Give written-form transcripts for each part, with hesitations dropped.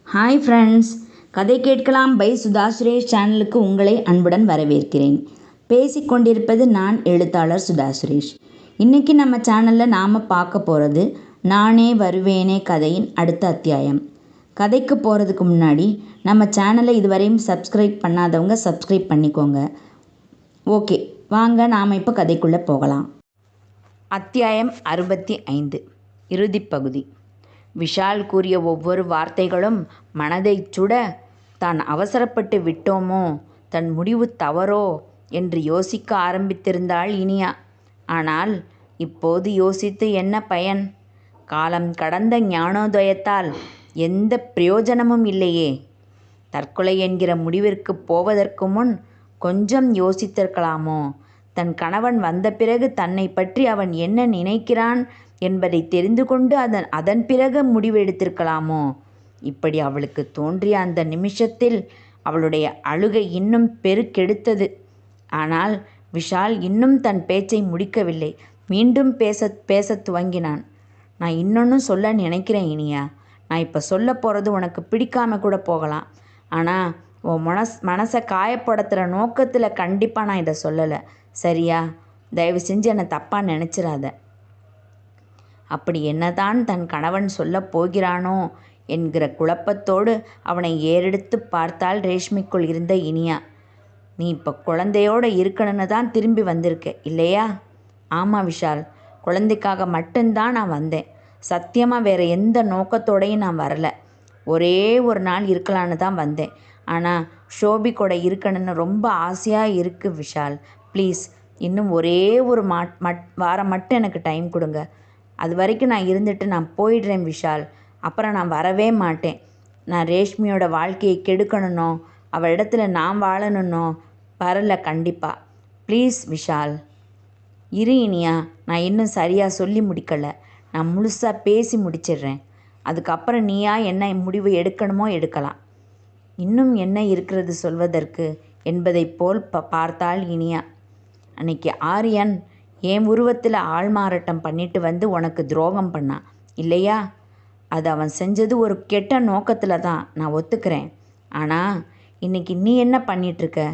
Hi friends, கதை கேட்கலாம் by Sudha Suresh சேனலுக்கு உங்களை அன்புடன் வரவேற்கிறேன். பேசிக்கொண்டிருப்பது நான் எழுத்தாளர் சுதா சுரேஷ். இன்றைக்கி நம்ம சேனலில் நாம் பார்க்க போகிறது நானே வருவேனே கதையின் அடுத்த அத்தியாயம். கதைக்கு போகிறதுக்கு முன்னாடி நம்ம சேனலை இதுவரையும் சப்ஸ்கிரைப் பண்ணாதவங்க சப்ஸ்கிரைப் பண்ணிக்கோங்க. ஓகே, வாங்க நாம் இப்போ கதைக்குள்ளே போகலாம். அத்தியாயம் 65, இறுதிப் பகுதி. விஷால் கூறிய ஒவ்வொரு வார்த்தைகளும் மனதைச் சுட, தான் அவசரப்பட்டு விட்டோமோ, தன் முடிவு தவறோ என்று யோசிக்க ஆரம்பித்திருந்தாள் இனியா. ஆனால் இப்போது யோசித்து என்ன பயன்? காலம் கடந்த ஞானோதயத்தால் எந்த பிரயோஜனமும் இல்லையே. தற்கொலை என்கிற முடிவிற்கு போவதற்கு முன் கொஞ்சம் யோசித்திருக்கலாமோ? தன் கணவன் வந்த பிறகு தன்னை பற்றி அவன் என்ன நினைக்கிறான் என்பதை தெரிந்து கொண்டு அதன் பிறகு முடிவெடுத்திருக்கலாமோ? இப்படி அவளுக்கு தோன்றிய அந்த நிமிஷத்தில் அவளுடைய அழுகை இன்னும் பெருக்கெடுத்தது. ஆனால் விஷால் இன்னும் தன் பேச்சை முடிக்கவில்லை. மீண்டும் பேச துவங்கினான். நான் இன்னொன்று சொல்ல நினைக்கிறேன் இனியா. நான் இப்போ சொல்ல போகிறது உனக்கு பிடிக்காம கூட போகலாம். ஆனால் உன் மனசை காயப்படுத்துகிற நோக்கத்தில் கண்டிப்பாக நான் இதை சொல்லலை, சரியா? தயவு செஞ்சு என்னை தப்பாக நினச்சிடாத. அப்படி என்னதான் தன் கணவன் சொல்லப் போகிறானோ என்கிற குழப்பத்தோடு அவனை ஏறெடுத்து பார்த்தால் ரேஷ்மிக்குள் இருந்த இனியா. நீ இப்போ குழந்தையோடு இருக்கணும்னு தான் திரும்பி வந்திருக்க, இல்லையா? ஆமாம் விஷால், குழந்தைக்காக மட்டும்தான் நான் வந்தேன். சத்தியமாக வேறு எந்த நோக்கத்தோடையும் நான் வரலை. ஒரே ஒரு நாள் இருக்கலான்னு தான் வந்தேன். ஆனால் ஷோபி கூட இருக்கணும்னு ரொம்ப ஆசையாக இருக்குது விஷால். ப்ளீஸ், இன்னும் ஒரே ஒரு வாரம் மட்டும் எனக்கு டைம் கொடுங்க. அது வரைக்கும் நான் இருந்துட்டு நான் போயிடுறேன் விஷால். அப்புறம் நான் வரவே மாட்டேன். நான் ரேஷ்மியோட வாழ்க்கையை கெடுக்கணுன்னோ, அவள் இடத்துல நான் வாழணுன்னோ வரல கண்டிப்பாக. ப்ளீஸ் விஷால். இரு இனியா, நான் இன்னும் சரியாக சொல்லி முடிக்கலை. நான் முழுசாக பேசி முடிச்சிடுறேன். அதுக்கப்புறம் நீயா என்ன முடிவு எடுக்கணுமோ எடுக்கலாம். இன்னும் என்ன இருக்கிறது சொல்வதற்கு என்பதைப் போல் பார்த்தாள் இனியா. அன்னைக்கு ஆரியன் என் உருவத்தில் ஆள்மாறாட்டம் பண்ணிட்டு வந்து உனக்கு துரோகம் பண்ணான், இல்லையா? அது அவன் செஞ்சது ஒரு கெட்ட நோக்கத்தில் தான், நான் ஒத்துக்கிறேன். ஆனால் இன்றைக்கி நீ என்ன பண்ணிகிட்ருக்க?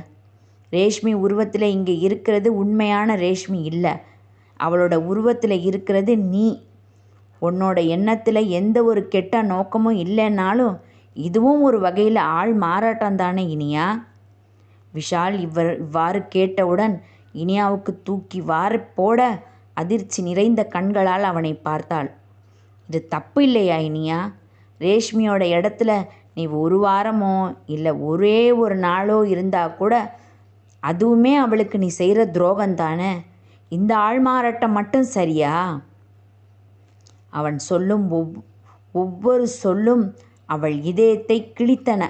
ரேஷ்மி உருவத்தில் இங்கே இருக்கிறது உண்மையான ரேஷ்மி இல்லை. அவளோட உருவத்தில் இருக்கிறது நீ. உன்னோட எண்ணத்தில் எந்த ஒரு கெட்ட நோக்கமும் இல்லைன்னாலும் இதுவும் ஒரு வகையில் ஆள் மாறாட்டம் தானே இனியா? விஷால் இவ்வாறு கேட்டவுடன் இனியாவுக்கு தூக்கி வாரி போட அதிர்ச்சி நிறைந்த கண்களால் அவனை பார்த்தாள். இது தப்பு இல்லையா இனியா? ரேஷ்மியோட இடத்துல நீ ஒரு வாரமோ இல்லை ஒரே ஒரு நாளோ இருந்தால் கூட அதுவுமே அவளுக்கு நீ செய்கிற துரோகம் தானே. இந்த ஆள்மாறாட்டம் மட்டும் சரியா? அவன் சொல்லும் ஒவ்வொரு சொல்லும் அவள் இதயத்தை கிழித்தன.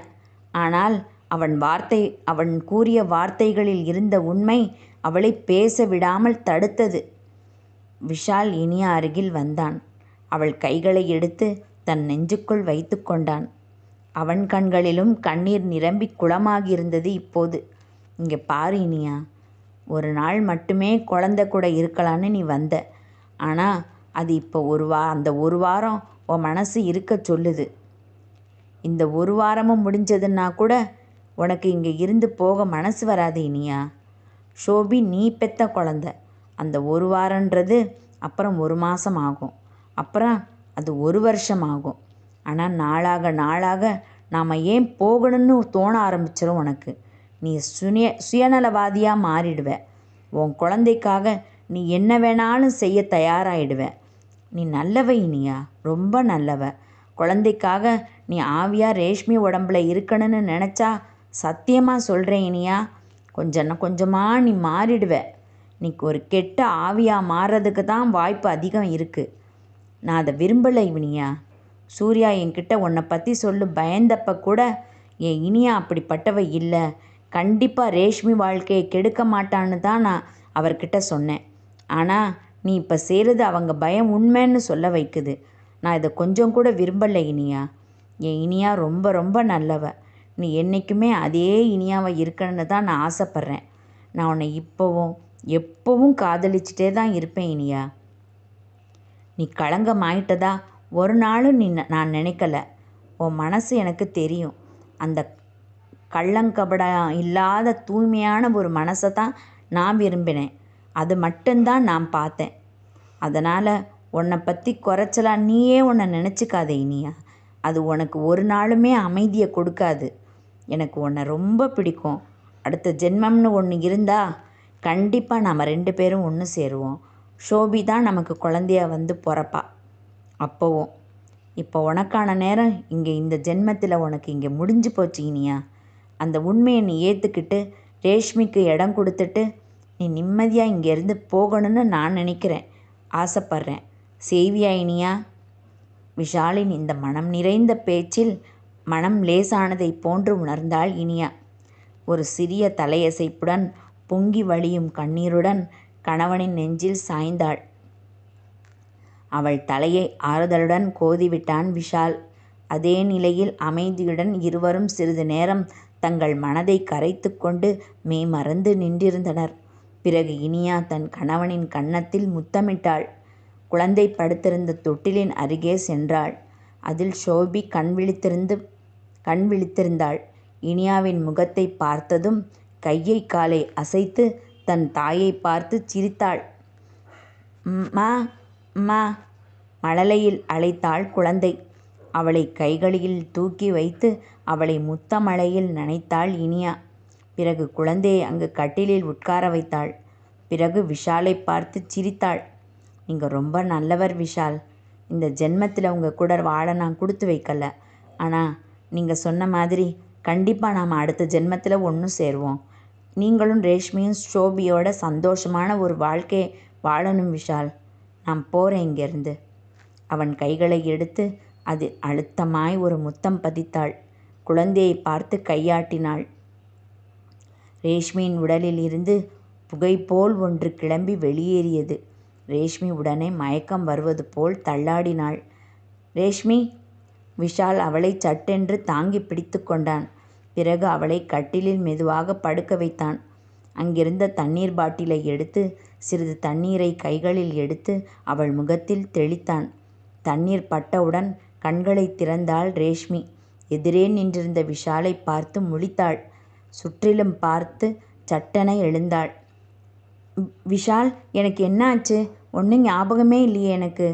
ஆனால் அவன் கூறிய வார்த்தைகளில் இருந்த உண்மை அவளை பேச விடாமல் தடுத்தது. விஷால் இனியா அருகில் வந்தான். அவள் கைகளை எடுத்து தன் நெஞ்சுக்குள் வைத்து கொண்டான். அவன் கண்களிலும் கண்ணீர் நிரம்பி குளமாகியிருந்தது இப்போது. இங்கே பாரு இனியா, ஒரு நாள் மட்டுமே குழந்தை கூட இருக்கலான்னு நீ வந்த. ஆனால் அது இப்போ அந்த ஒரு வாரம் உன் மனசு இருக்க சொல்லுது. இந்த ஒரு வாரமும் முடிஞ்சதுன்னா கூட உனக்கு இங்கே இருந்து போக மனசு வராது இனியா. ஷோபி நீ பெத்த குழந்த. அந்த ஒரு வாரன்றது அப்புறம் 1 மாதம் ஆகும், அப்புறம் அது 1 வருஷம் ஆகும். ஆனால் நாளாக நாளாக நாம் ஏன் போகணும்னு தோண ஆரம்பிச்சிடும் உனக்கு. நீ சுயநலவாதியாக மாறிடுவ. உன் குழந்தைக்காக நீ என்ன வேணாலும் செய்ய தயாராகிடுவ. நீ நல்லவ இனியா, ரொம்ப நல்லவ. குழந்தைக்காக நீ ஆவியாக ரேஷ்மி உடம்புல இருக்கணும்னு நினச்சா சத்தியமாக சொல்கிறேன் இனியா, கொஞ்சமாக நீ மாறிடுவ. நீ ஒரு கெட்ட ஆவியாக மாறுறதுக்கு தான் வாய்ப்பு அதிகம் இருக்குது. நான் அதை விரும்பலை இனியா. சூர்யா என்கிட்ட உன்னை பற்றி சொல்லு பயந்தப்ப கூட என் இனியா அப்படிப்பட்டவ இல்லை. கண்டிப்பாக ரேஷ்மி வாழ்க்கையை கெடுக்க மாட்டான்னு தான் நான் அவர்கிட்ட சொன்னேன். ஆனால் நீ இப்போ செய்கிறது அவங்க பயம் உண்மைன்னு சொல்ல வைக்குது. நான் இதை கொஞ்சம் கூட விரும்பலை இனியா. என் இனியா ரொம்ப ரொம்ப நல்லவ. நீ என்றைக்குமே அதே இனியாவை இருக்கணும்னு தான் நான் ஆசைப்பட்றேன். நான் உன்னை எப்போவும் காதலிச்சிட்டே தான் இருப்பேன் இனியா. நீ களங்கம் ஆயிட்டதா ஒரு நாளும் நான் நினைக்கல. உன் மனசு எனக்கு தெரியும். அந்த கள்ளங்கபடம் இல்லாத தூய்மையான ஒரு மனசை தான் நான் விரும்பினேன். அது மட்டும்தான் நான் பார்த்தேன். அதனால் உன்னை பற்றி குறைச்சலா நீயே உன்னை நினச்சிக்காத இனியா. அது உனக்கு ஒரு நாளுமே அமைதியை கொடுக்காது. எனக்கு உன்னை ரொம்ப பிடிக்கும். அடுத்த ஜென்மம்னு ஒன்று இருந்தால் கண்டிப்பாக நாம் 2 பேரும் ஒன்று சேருவோம். ஷோபி தான் நமக்கு குழந்தையா வந்து பிறப்பா. அப்போவும் இப்போ உனக்கான நேரம் இங்கே இந்த ஜென்மத்தில் உனக்கு இங்கே முடிஞ்சு போச்சு இனியா. அந்த உண்மையை நீ ஏற்றுக்கிட்டு ரேஷ்மிக்கு இடம் கொடுத்துட்டு நீ நிம்மதியாக இங்கேருந்து போகணும்னு நான் நினைக்கிறேன், ஆசைப்பட்றேன். செய்வியா இனியா? விஷாலின் இந்த மனம் நிறைந்த பேச்சில் மனம் லேசானதை போன்று உணர்ந்தாள் இனியா. ஒரு சிறிய தலையசைப்புடன் பொங்கி வழியும் கண்ணீருடன் கணவனின் நெஞ்சில் சாய்ந்தாள். அவள் தலையை ஆறுதலுடன் கோதிவிட்டான் விஷால். அதே நிலையில் அமைதியுடன் இருவரும் சிறிது நேரம் தங்கள் மனதை கரைத்து கொண்டு மெய்மறந்து நின்றிருந்தனர். பிறகு இனியா தன் கணவனின் கன்னத்தில் முத்தமிட்டாள். குழந்தை படுத்திருந்த தொட்டிலின் அருகே சென்றாள். அதில் ஷோபி கண் விழித்திருந்தாள். இனியாவின் முகத்தை பார்த்ததும் கையை காலை அசைத்து தன் தாயை பார்த்து சிரித்தாள். மா மா மழலையில் அழைத்தாள் குழந்தை. அவளை கைகளில் தூக்கி வைத்து அவளை முத்தமழையில் நனைத்தாள் இனியா. பிறகு குழந்தையை அங்கு கட்டிலில் உட்கார வைத்தாள். பிறகு விஷாலை பார்த்து சிரித்தாள். நீங்கள் ரொம்ப நல்லவர் விஷால். இந்த ஜென்மத்தில் உங்கள் கூட வாழ நான் கொடுத்து வைக்கல. ஆனால் நீங்கள் சொன்ன மாதிரி கண்டிப்பாக நாம் அடுத்த ஜென்மத்தில் ஒன்று சேருவோம். நீங்களும் ரேஷ்மியும் ஷோபியோட சந்தோஷமான ஒரு வாழ்க்கையை வாழணும் விஷால். நான் போகிறேன் இங்கேருந்து. அவன் கைகளை எடுத்து அது அழுத்தமாய் ஒரு முத்தம் பதித்தாள். குழந்தையை பார்த்து கையாட்டினாள். ரேஷ்மியின் உடலில் இருந்து புகை போல் ஒன்று கிளம்பி வெளியேறியது. ரேஷ்மி உடனே மயக்கம் வருவது போல் தள்ளாடினாள். ரேஷ்மி! விஷால் அவளை சட்டென்று தாங்கி பிடித்து கொண்டான். பிறகு அவளை கட்டிலில் மெதுவாக படுக்க வைத்தான். அங்கிருந்த தண்ணீர் பாட்டிலை எடுத்து சிறிது தண்ணீரை கைகளில் எடுத்து அவள் முகத்தில் தெளித்தான். தண்ணீர் பட்டவுடன் கண்களை திறந்தாள் ரேஷ்மி. எதிரே நின்றிருந்த விஷாலை பார்த்து முழித்தாள். சுற்றிலும் பார்த்து சட்டென எழுந்தாள். விஷால், எனக்கு என்ன ஆச்சு? ஒன்றும் ஞாபகமே இல்லையே எனக்கு.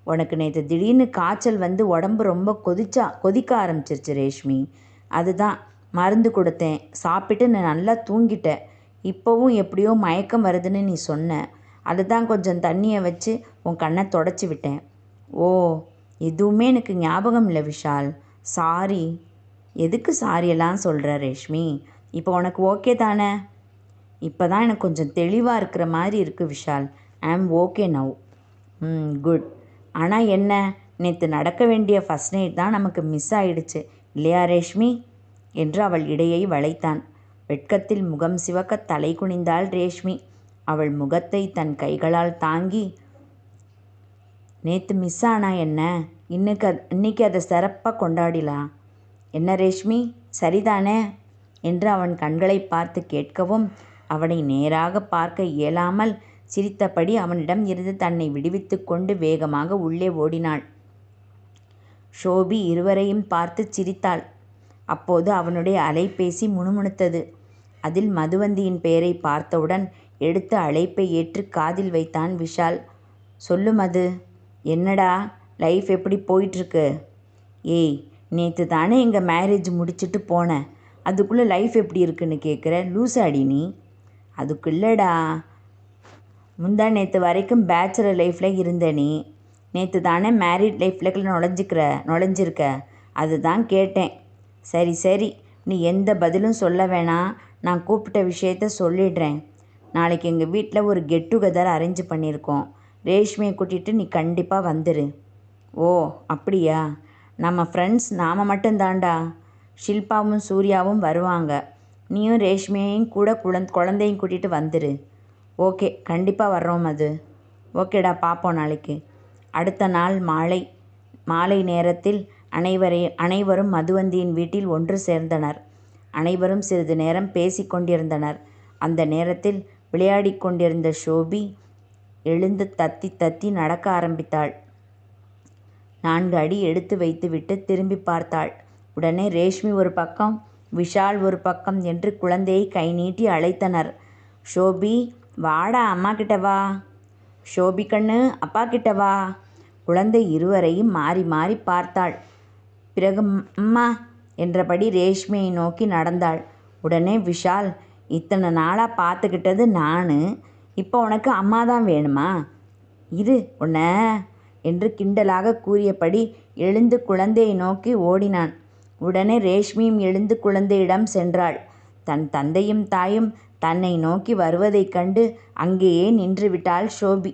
உனக்கு நேற்று திடீர்னு காய்ச்சல் வந்து உடம்பு ரொம்ப கொதிக்க ஆரம்பிச்சிருச்சு ரேஷ்மி. அதுதான் மருந்து கொடுத்தேன். சாப்பிட்டு நான் நல்லா தூங்கிட்டேன். இப்போவும் எப்படியோ மயக்கம் வருதுன்னு நீ சொன்ன. அதுதான் கொஞ்சம் தண்ணியை வச்சு உன் கண்ணை தொடச்சி விட்டேன். ஓ, எதுவுமே எனக்கு ஞாபகம் இல்லை விஷால். சாரி. எதுக்கு சாரியெல்லாம் சொல்கிற ரேஷ்மி? இப்போ உனக்கு ஓகே தானே? இப்போ தான் எனக்கு கொஞ்சம் தெளிவாக இருக்கிற மாதிரி இருக்குது விஷால். ஐ ஆம் ஓகே நவ். குட். ஆனால் என்ன, நேற்று நடக்க வேண்டிய ஃபஸ்ட் நைட் தான் நமக்கு மிஸ் ஆயிடுச்சு இல்லையா ரேஷ்மி என்று அவள் இடையை வளைத்தான். வெட்கத்தில் முகம் சிவக்க தலை குனிந்தாள் ரேஷ்மி. அவள் முகத்தை தன் கைகளால் தாங்கி, நேற்று மிஸ் ஆனா என்ன, இன்னைக்கு அதை சிறப்பாக கொண்டாடிலாம் என்ன ரேஷ்மி, சரிதானே என்று அவன் கண்களை பார்த்து கேட்கவும் அவனை நேராக பார்க்க இயலாமல் சிரித்தபடி அவனிடம் இருந்து தன்னை விடுவித்து கொண்டு வேகமாக உள்ளே ஓடினாள். ஷோபி இருவரையும் பார்த்து சிரித்தாள். அப்போது அவனுடைய அலைபேசி முணுமுணுத்தது. அதில் மதுவந்தியின் பெயரை பார்த்தவுடன் எடுத்து அழைப்பை ஏற்று காதில் வைத்தான் விஷால். சொல்லு மது, என்னடா லைஃப் எப்படி போயிட்டுருக்கு? ஏய், நேற்று தானே எங்கள் மேரேஜ் முடிச்சுட்டு போனேன். அதுக்குள்ளே லைஃப் எப்படி இருக்குன்னு கேட்குற? லூசாடி நீ. அதுக்குள்ளடா, முந்தா நேற்று வரைக்கும் பேச்சுலர் லைஃப்பில் இருந்த நீ நேற்று தானே மேரிட் லைஃப்பில் நுழைஞ்சிருக்க. அதுதான் கேட்டேன். சரி சரி, நீ எந்த பதிலும் சொல்ல வேணாம். நான் கூப்பிட்ட விஷயத்த சொல்லிடுறேன். நாளைக்கு எங்கள் வீட்டில் ஒரு கெட் டுகெதர் அரேஞ்ச் பண்ணியிருக்கோம். ரேஷ்மியை கூட்டிகிட்டு நீ கண்டிப்பாக வந்துடு. ஓ அப்படியா? நம்ம ஃப்ரெண்ட்ஸ் நாம் மட்டும்தான்டா. ஷில்பாவும் சூர்யாவும் வருவாங்க. நீயும் ரேஷ்மியையும் கூட குழந்தையும் கூட்டிகிட்டு வந்துடு. ஓகே, கண்டிப்பாக வர்றோம் அது. ஓகேடா, பார்ப்போம் நாளைக்கு. அடுத்த நாள் மாலை நேரத்தில் அனைவரும் மதுவந்தியின் வீட்டில் ஒன்று சேர்ந்தனர். அனைவரும் சிறிது நேரம் பேசி கொண்டிருந்தனர். அந்த நேரத்தில் விளையாடி கொண்டிருந்த ஷோபி எழுந்து தத்தி தத்தி நடக்க ஆரம்பித்தாள். 4 அடி எடுத்து வைத்துவிட்டு திரும்பி பார்த்தாள். உடனே ரேஷ்மி ஒரு பக்கம், விஷால் ஒரு பக்கம் என்று குழந்தையை கை நீட்டி அழைத்தனர். ஷோபி, வாடா, அம்மா கிட்ட வா. ஷோபி கண்ணு, அப்பா கிட்ட வா. குழந்தை இருவரையும் மாறி மாறி பார்த்தாள். பிறகு அம்மா என்றபடி ரேஷ்மியை நோக்கி நடந்தாள். உடனே விஷால், இத்தனை நாளாக பார்த்துக்கிட்டது நான், இப்போ உனக்கு அம்மா தான் வேணுமா? இரு உன்ன என்று கிண்டலாக கூறியபடி எழுந்து குழந்தையை நோக்கி ஓடினான். உடனே ரேஷ்மியும் எழுந்து குழந்தையிடம் சென்றாள். தன் தந்தையும் தாயும் தன்னை நோக்கி வருவதைக் கண்டு அங்கேயே நின்றுவிட்டாள் ஷோபி.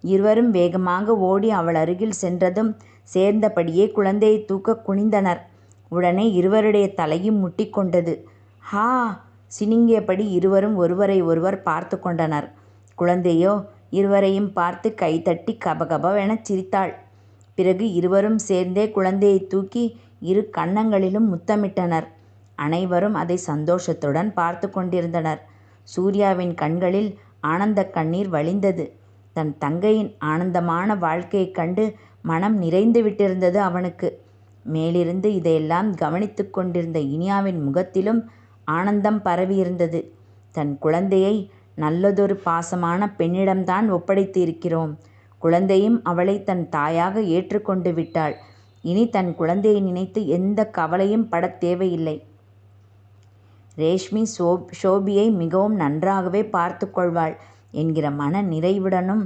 இருவரும் வேகமாக ஓடி அவள் அருகில் சென்றதும் சேர்ந்தபடியே குழந்தையை தூக்க குனிந்தனர். உடனே இருவருடைய தலையும் முட்டிக்கொண்டது. ஹா! சினுங்கியபடி இருவரும் ஒருவரை ஒருவர் பார்த்து கொண்டனர். குழந்தையோ இருவரையும் பார்த்து கைதட்டி கபகபவெனச் சிரித்தாள். பிறகு இருவரும் சேர்ந்தே குழந்தையை தூக்கி இரு கன்னங்களிலும் முத்தமிட்டனர். அனைவரும் அதை சந்தோஷத்துடன் பார்த்து கொண்டிருந்தனர். சூர்யாவின் கண்களில் ஆனந்த கண்ணீர் வழிந்தது. தன் தங்கையின் ஆனந்தமான வாழ்க்கையைக் கண்டு மனம் நிறைந்து விட்டிருந்தது அவனுக்கு. மேலிருந்து இதையெல்லாம் கவனித்து கொண்டிருந்த இனியாவின் முகத்திலும் ஆனந்தம் பரவியிருந்தது. தன் குழந்தையை நல்லதொரு பாசமான பெண்ணிடம்தான் ஒப்படைத்து இருக்கிறோம். குழந்தையும் அவளை தன் தாயாக ஏற்றுக்கொண்டு விட்டாள். இனி தன் குழந்தையை நினைத்து எந்த கவலையும் படத் தேவையில்லை. ரேஷ்மி ஷோபியை மிகவும் நன்றாகவே பார்த்து கொள்வாள் என்கிற மன நிறைவுடனும்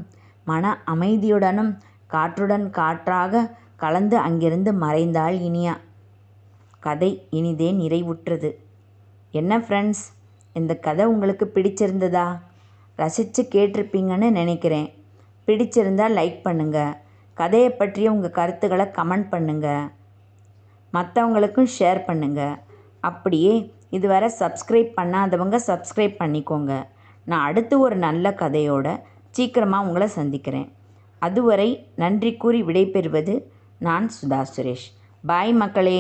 மன அமைதியுடனும் காற்றுடன் காற்றாக கலந்து அங்கிருந்து மறைந்தாள் இனியா. கதை இனிதே நிறைவுற்றது. என்ன ஃப்ரெண்ட்ஸ், இந்த கதை உங்களுக்கு பிடிச்சிருந்ததா? ரசித்து கேட்டிருப்பீங்கன்னு நினைக்கிறேன். பிடிச்சிருந்தால் லைக் பண்ணுங்கள். கதையை பற்றிய உங்கள் கருத்துக்களை கமெண்ட் பண்ணுங்கள். மற்றவங்களுக்கும் ஷேர் பண்ணுங்கள். அப்படியே இதுவரை சப்ஸ்கிரைப் பண்ணாதவங்க சப்ஸ்கிரைப் பண்ணிக்கோங்க. நான் அடுத்து ஒரு நல்ல கதையோட சீக்கிரமாக உங்களை சந்திக்கிறேன். அதுவரை நன்றி கூறி விடைபெறுவது நான் சுதா சுரேஷ். பாய் மக்களே.